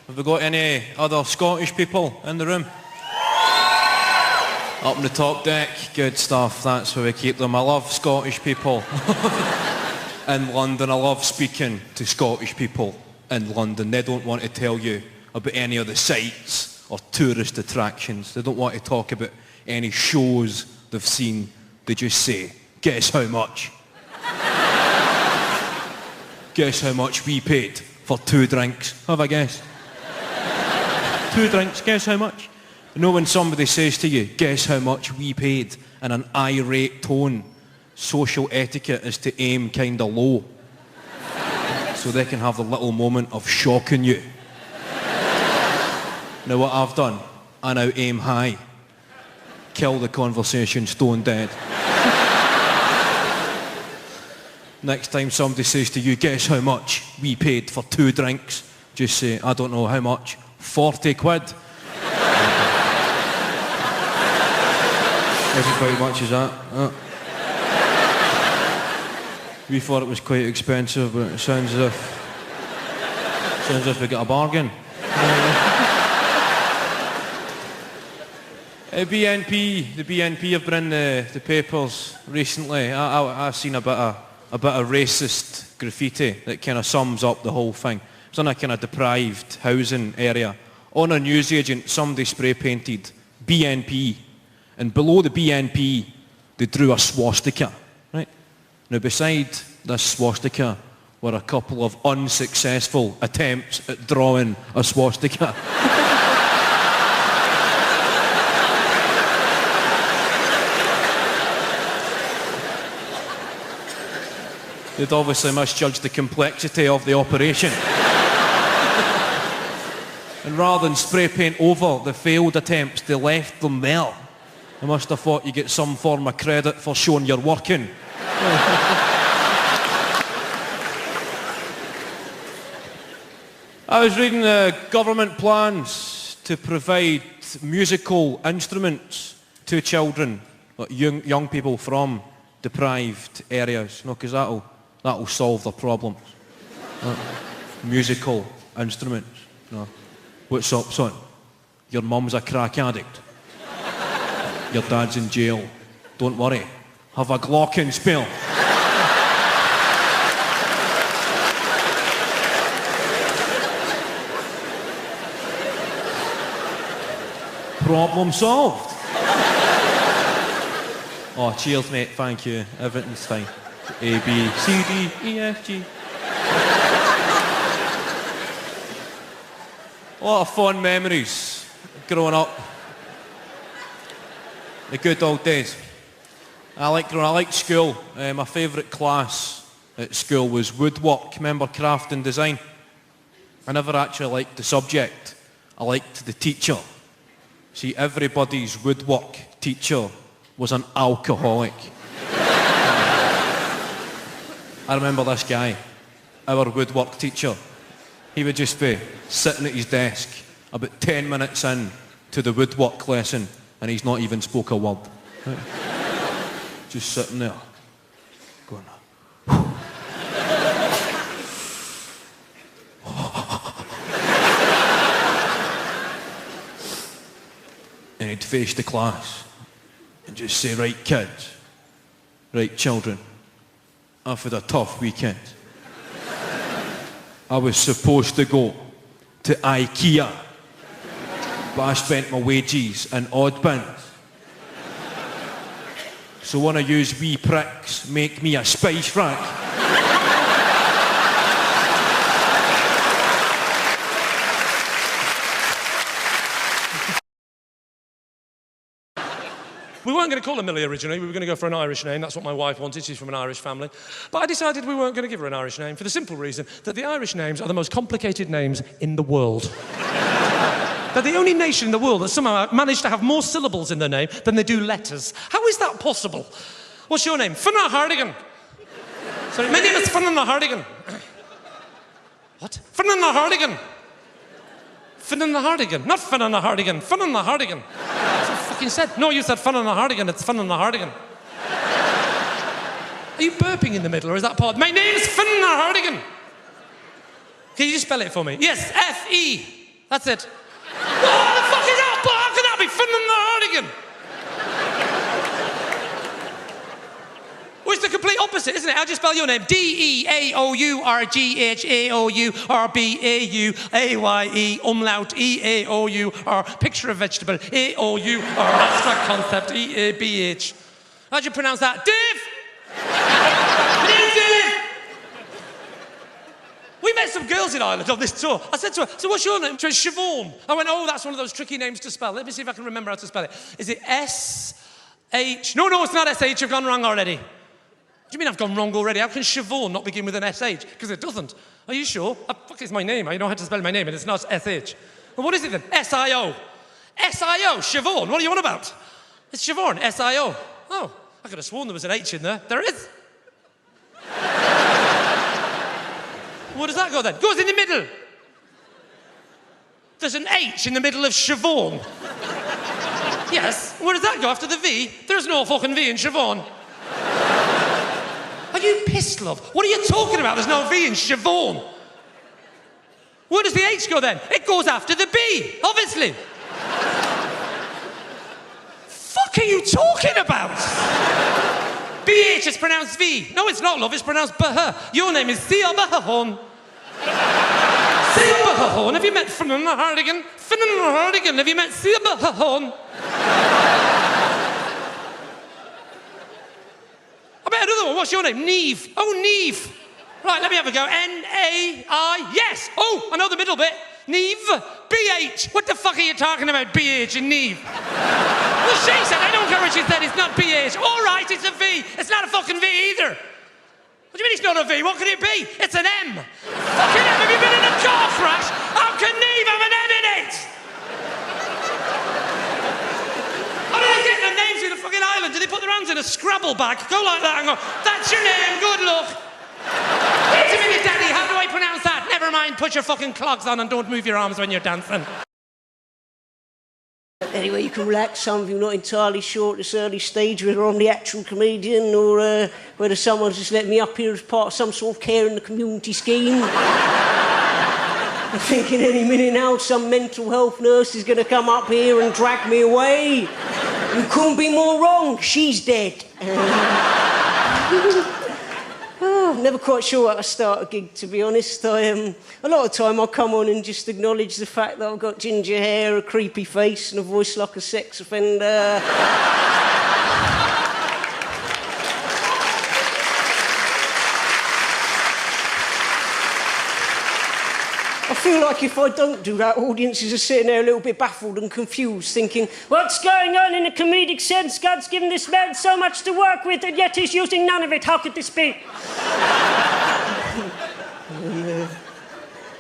Have we got any other Scottish people in the room? Up on the top deck, good stuff, that's where we keep them. I love Scottish people in London. I love speaking to Scottish people in London. They don't want to tell you about any of the sights or tourist attractions. They don't want to talk about any shows they've seen. They just say, guess how much? Guess how much we paid for 2 drinks? Have I guessed? 2 drinks, guess how much? You know when somebody says to you, guess how much we paid, in an irate tone, social etiquette is to aim kind of low so they can have the little moment of shocking you. Now what I've done, I now aim high. Kill the conversation stone dead. Next time somebody says to you, guess how much we paid for 2 drinks, just say, I don't know how much, 40 quid. Isn't quite much as that. We thought it was quite expensive, but it sounds as if we got a bargain. The BNP have been in the papers recently. I've seen a bit of racist graffiti that kind of sums up the whole thing. It's in a kind of deprived housing area. On a newsagent, somebody spray painted BNP, and below the BNP, they drew a swastika. Right? Now, beside this swastika were a couple of unsuccessful attempts at drawing a swastika. They'd obviously misjudged the complexity of the operation. And rather than spray paint over the failed attempts, they left them there. They must have thought you get some form of credit for showing you're working. I was reading the government plans to provide musical instruments to children, like young people from deprived areas, because that'll solve their problems. Musical instruments. What's up, son? Your mum's a crack addict. Your dad's in jail. Don't worry. Have a Glocken spell. Problem solved. Oh, cheers, mate. Thank you. Everything's fine. A, B, C, D, E, F, G. A lot of fond memories growing up. The good old days. I liked school. My favourite class at school was woodwork. Remember craft and design? I never actually liked the subject. I liked the teacher. See, everybody's woodwork teacher was an alcoholic. I remember this guy, our woodwork teacher. He would just be sitting at his desk about 10 minutes in to the woodwork lesson, and he's not even spoke a word. Right? Just sitting there, going, and he'd face the class and just say, right kids, right children, I've had a tough weekend. I was supposed to go to IKEA, but I spent my wages in odd bins. So when I use wee pricks, make me a spice rack. We weren't going to call her Millie originally, we were going to go for an Irish name. That's what my wife wanted, she's from an Irish family. But I decided we weren't going to give her an Irish name for the simple reason that the Irish names are the most complicated names in the world. They're the only nation in the world that somehow managed to have more syllables in their name than they do letters. How is that possible? What's your name? Finna Hardigan. Sorry, my name is Finna Hardigan. What? Finna Hardigan. Finna Hardigan. Not Finna Hardigan. Finna Hardigan. fucking said. No, you said fun on a hardigan. It's fun on a hardigan. Are you burping in the middle, or is that part? My name's Fun on a hardigan. Can you just spell it for me? Yes, F-E. That's it. What the fuck is that? How can that be fun on a hardigan? Well, it's the complete opposite, isn't it? How'd you spell your name? D-E-A-O-U-R-G-H-A-O-U-R-B-A-U-A-Y-E, umlaut, E-A-O-U-R, picture of vegetable, A-O-U-R, abstract concept, E-A-B-H. How'd you pronounce that? Dave! Dave! We met some girls in Ireland on this tour. I said to her, so what's your name? She went, Siobhan. I went, oh, that's one of those tricky names to spell. Let me see if I can remember how to spell it. Is it S-H? No, it's not S-H. You've gone wrong already. What do you mean I've gone wrong already? How can Siobhan not begin with an S-H? Because it doesn't. Are you sure? Fuck, it's my name. I know how to spell my name, and it's not S-H. Well, what is it then? S-I-O. S-I-O, Siobhan. What are you on about? It's Siobhan, S-I-O. Oh, I could have sworn there was an H in there. There is. Where does that go then? Goes in the middle. There's an H in the middle of Siobhan. Yes. Where does that go after the V? There's no fucking V in Siobhan. Are you pissed, love? What are you talking about? There's no V in Siobhan. Where does the H go then? It goes after the B, obviously. Fuck are you talking about? BH is pronounced V. No, it's not, love. It's pronounced Baha. Your name is Thea Bahahon. Thea Bahahon. Have you met Finan Hardigan? Finan Hardigan. Have you met Thea Bahahon? I bet another one. What's your name? Neve. Oh, Neve. Right, let me have a go. N-A-I. Yes. Oh, I know the middle bit. Neve. B-H. What the fuck are you talking about, B-H and Neve? Well, she said. I don't care what she said. It's not B-H. All right, it's a V. It's not a fucking V either. What do you mean it's not a V? What could it be? It's an M. Fucking M. Have you been in a car crash? How can Neve have an M in it? How do they get their names in a fucking island? Do they put their hands in a Scrabble bag? Go like that and go, that's your name, good luck. Wait a minute, Daddy, how do I pronounce that? Never mind, put your fucking clogs on and don't move your arms when you're dancing. Anyway, you can relax. Some of you are not entirely sure at this early stage whether I'm the actual comedian or whether someone's just let me up here as part of some sort of care in the community scheme. I'm thinking any minute now some mental health nurse is going to come up here and drag me away. You couldn't be more wrong. She's dead. Never quite sure how to start a gig, to be honest. A lot of time I'll come on and just acknowledge the fact that I've got ginger hair, a creepy face and a voice like a sex offender. I feel like if I don't do that, audiences are sitting there a little bit baffled and confused, thinking, what's going on in a comedic sense? God's given this man so much to work with, and yet he's using none of it. How could this be?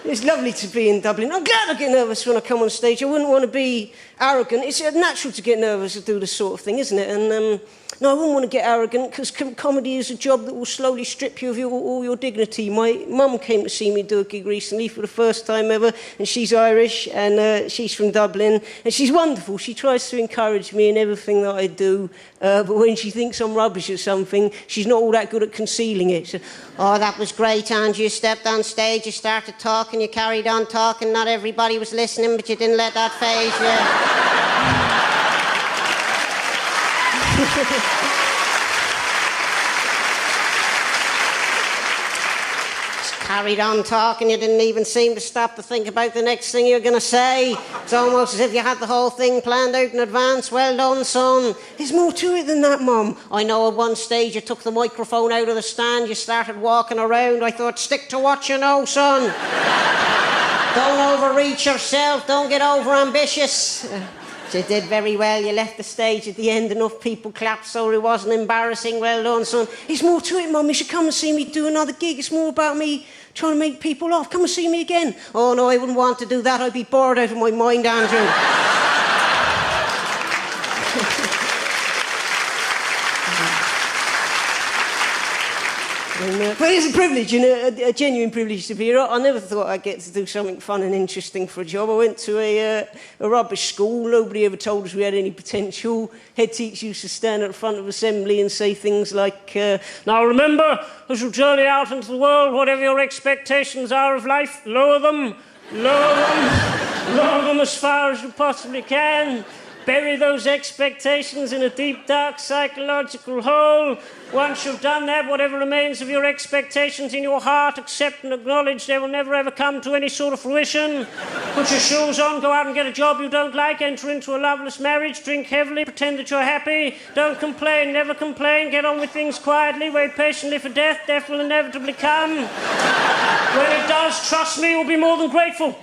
It's lovely to be in Dublin. I'm glad I get nervous when I come on stage. I wouldn't want to be arrogant. It's natural to get nervous to do this sort of thing, isn't it? And no, I wouldn't want to get arrogant because comedy is a job that will slowly strip you of all your dignity. My mum came to see me do a gig recently for the first time ever, and she's Irish, and she's from Dublin, and she's wonderful. She tries to encourage me in everything that I do, but when she thinks I'm rubbish at something, she's not all that good at concealing it. So, oh, that was great, Andrew. You stepped on stage, you started talking, you carried on talking. Not everybody was listening, but you didn't let that faze you. Just carried on talking. You didn't even seem to stop to think about the next thing you're going to say. It's almost as if you had the whole thing planned out in advance. Well done, son. There's more to it than that, Mum. I know at one stage you took the microphone out of the stand, you started walking around. I thought, stick to what you know, son. Don't overreach yourself. Don't get over-ambitious. You did very well. You left the stage at the end. Enough people clapped so it wasn't embarrassing. Well done, son. There's more to it, Mum. You should come and see me do another gig. It's more about me trying to make people laugh. Come and see me again. Oh, no, I wouldn't want to do that. I'd be bored out of my mind, Andrew. But it's a privilege, a genuine privilege to be here. I never thought I'd get to do something fun and interesting for a job. I went to a rubbish school. Nobody ever told us we had any potential. Head teacher used to stand at the front of assembly and say things like, now remember, as you journey out into the world, whatever your expectations are of life, lower them as far as you possibly can. Bury those expectations in a deep, dark, psychological hole. Once you've done that, whatever remains of your expectations in your heart, accept and acknowledge they will never ever come to any sort of fruition. Put your shoes on, go out and get a job you don't like, enter into a loveless marriage, drink heavily, pretend that you're happy. Don't complain, never complain, get on with things quietly, wait patiently for death. Death will inevitably come. When it does, trust me, you'll be more than grateful.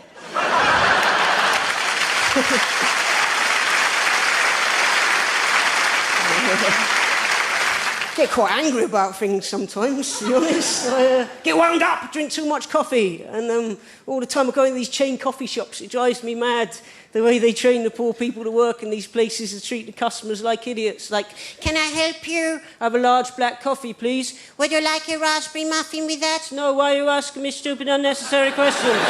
Get quite angry about things sometimes, to be honest. I get wound up, drink too much coffee, and all the time I go in these chain coffee shops. It drives me mad, the way they train the poor people to work in these places to treat the customers like idiots. Like, can I help you? Have a large black coffee, please. Would you like a raspberry muffin with that? No, why are you asking me stupid, unnecessary questions?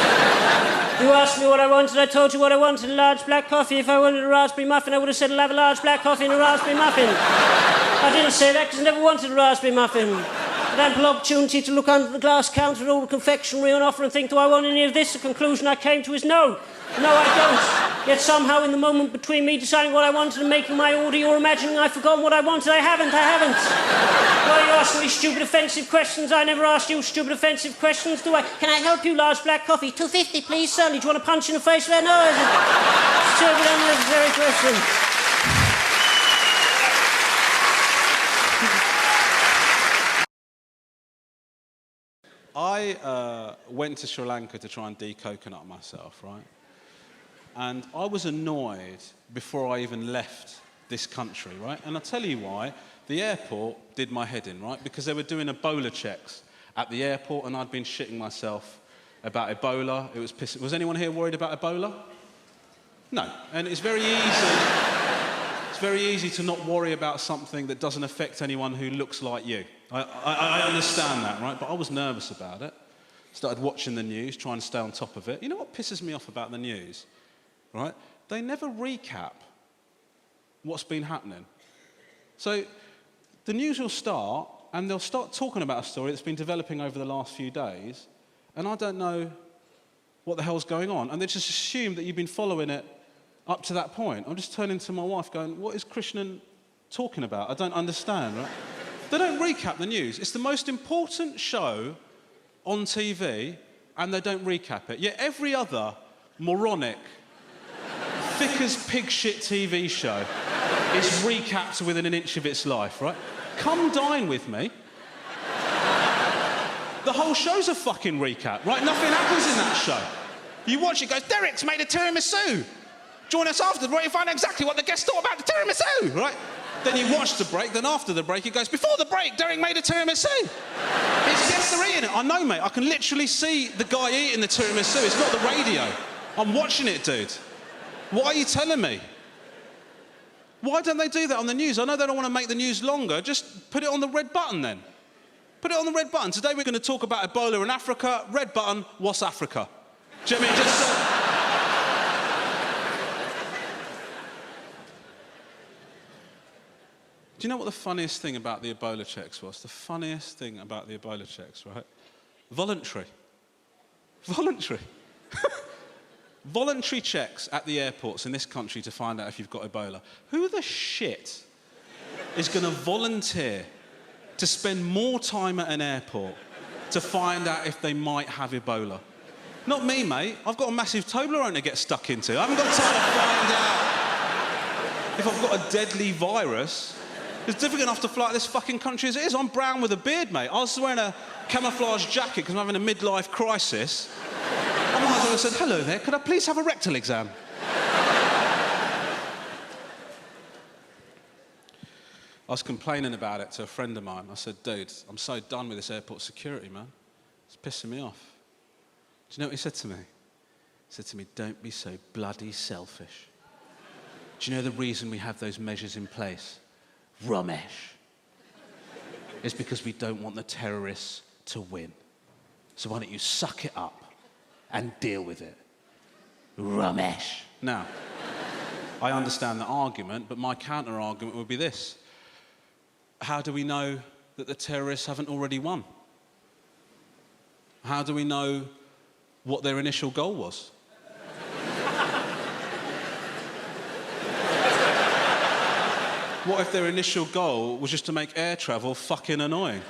You asked me what I wanted, I told you what I wanted, a large black coffee. If I wanted a raspberry muffin, I would have said I'll have a large black coffee and a raspberry muffin. I didn't say that because I never wanted a raspberry muffin. An ample opportunity to look under the glass counter at all the confectionery on offer and think, do I want any of this? The conclusion I came to is no. No, I don't. Yet somehow in the moment between me deciding what I wanted and making my order, you're imagining I've forgotten what I wanted. I haven't. Why are you asking me stupid, offensive questions? I never asked you stupid, offensive questions, do I? Can I help you, large black coffee? $2.50, please, certainly. Do you want a punch in the face there? No, stupid, unnecessary question. I went to Sri Lanka to try and de-coconut myself, right? And I was annoyed before I even left this country, right? And I'll tell you why. The airport did my head in, right? Because they were doing Ebola checks at the airport and I'd been shitting myself about Ebola. It was pissing. Was anyone here worried about Ebola? No. And it's very easy to not worry about something that doesn't affect anyone who looks like you. I understand that, right? But I was nervous about it. Started watching the news, trying to stay on top of it. You know what pisses me off about the news? Right? They never recap what's been happening. So the news will start, and they'll start talking about a story that's been developing over the last few days, and I don't know what the hell's going on. And they just assume that you've been following it up to that point. I'm just turning to my wife going, what is Krishnan talking about? I don't understand, right? They don't recap the news. It's the most important show on TV, and they don't recap it. Yet every other moronic, thick as pig shit TV show is recapped within an inch of its life, right? Come dine with me. The whole show's a fucking recap, right? Nothing happens in that show. You watch it, goes, Derek's made a tiramisu. Join us after the break and find out exactly what the guests thought about the tiramisu, right? Then you watch the break, then after the break, it goes, before the break, Derek made a tiramisu. It's guests are eating it. I know, mate. I can literally see the guy eating the tiramisu. It's not the radio. I'm watching it, dude. Why are you telling me? Why don't they do that on the news? I know they don't want to make the news longer. Just put it on the red button, then. Put it on the red button. Today we're going to talk about Ebola in Africa. Red button, what's Africa? Do you know what I mean? Just... Do you know what the funniest thing about the Ebola checks was? The funniest thing about the Ebola checks, right? Voluntary. Voluntary. Voluntary checks at the airports in this country to find out if you've got Ebola. Who the shit is going to volunteer to spend more time at an airport to find out if they might have Ebola? Not me, mate. I've got a massive Toblerone to get stuck into. I haven't got time to find out if I've got a deadly virus. It's difficult enough to fly out this fucking country as it is. I'm brown with a beard, mate. I was wearing a camouflage jacket because I'm having a midlife crisis. I might as well have said, hello there, could I please have a rectal exam? I was complaining about it to a friend of mine. I said, dude, I'm so done with this airport security, man. It's pissing me off. Do you know what he said to me? He said to me, don't be so bloody selfish. Do you know the reason we have those measures in place? Ramesh. is because we don't want the terrorists to win. So why don't you suck it up and deal with it? Ramesh. Now, I understand the argument, but my counter-argument would be this. How do we know that the terrorists haven't already won? How do we know what their initial goal was? What if their initial goal was just to make air travel fucking annoying?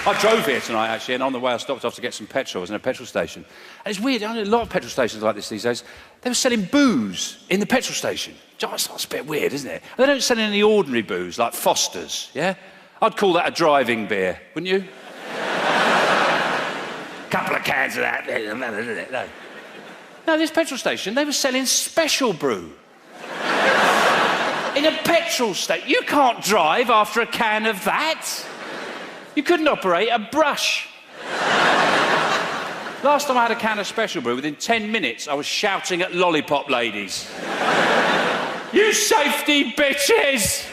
I drove here tonight, actually, and on the way I stopped off to get some petrol. I was in a petrol station. And it's weird, I know a lot of petrol stations like this these days. They were selling booze in the petrol station. That's a bit weird, isn't it? They don't sell any ordinary booze, like Foster's, yeah? I'd call that a driving beer, wouldn't you? Couple of cans of that. No, this petrol station, they were selling special brew. In a petrol station. You can't drive after a can of that. You couldn't operate a brush. Last time I had a can of special brew, within 10 minutes, I was shouting at lollipop ladies. You safety bitches!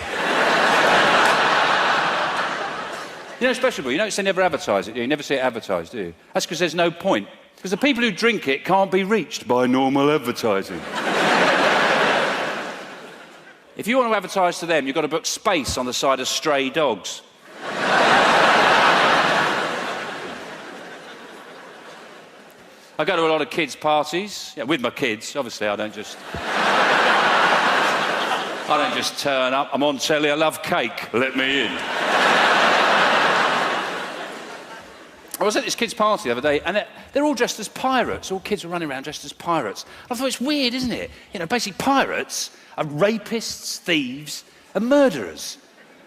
You know special brew, you notice they never advertise it, do you? You never see it advertised, do you? That's because there's no point. Because the people who drink it can't be reached by normal advertising. If you want to advertise to them, you've got to book space on the side of stray dogs. I go to a lot of kids' parties, yeah, with my kids, obviously. I don't just turn up. I'm on telly, I love cake, let me in. I was at this kids' party the other day, and they're all dressed as pirates. All kids are running around dressed as pirates. I thought, it's weird, isn't it? You know, basically pirates are rapists, thieves, and murderers.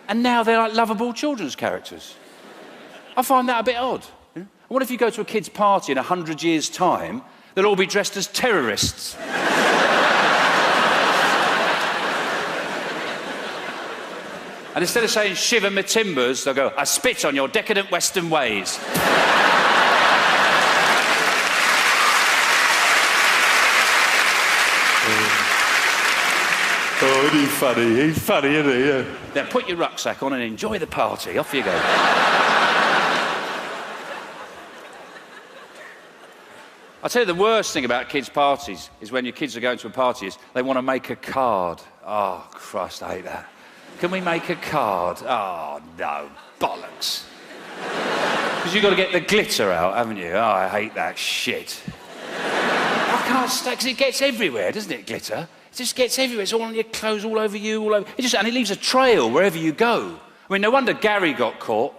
And now they're like lovable children's characters. I find that a bit odd. You know? I wonder if you go to a kids' party in 100 years' time, they'll all be dressed as terrorists. And instead of saying, shiver my timbers, they'll go, I spit on your decadent Western ways. Oh, he's funny, isn't he? Yeah. Then put your rucksack on and enjoy the party. Off you go. I'll tell you the worst thing about kids' parties is when your kids are going to a party is they want to make a card. Oh, Christ, I hate that. Can we make a card? Oh, no, bollocks. Because you've got to get the glitter out, haven't you? Oh, I hate that shit. I can't stand, because it gets everywhere, doesn't it, glitter? It just gets everywhere. It's all on your clothes, all over you, all over... and it leaves a trail wherever you go. I mean, no wonder Gary got caught.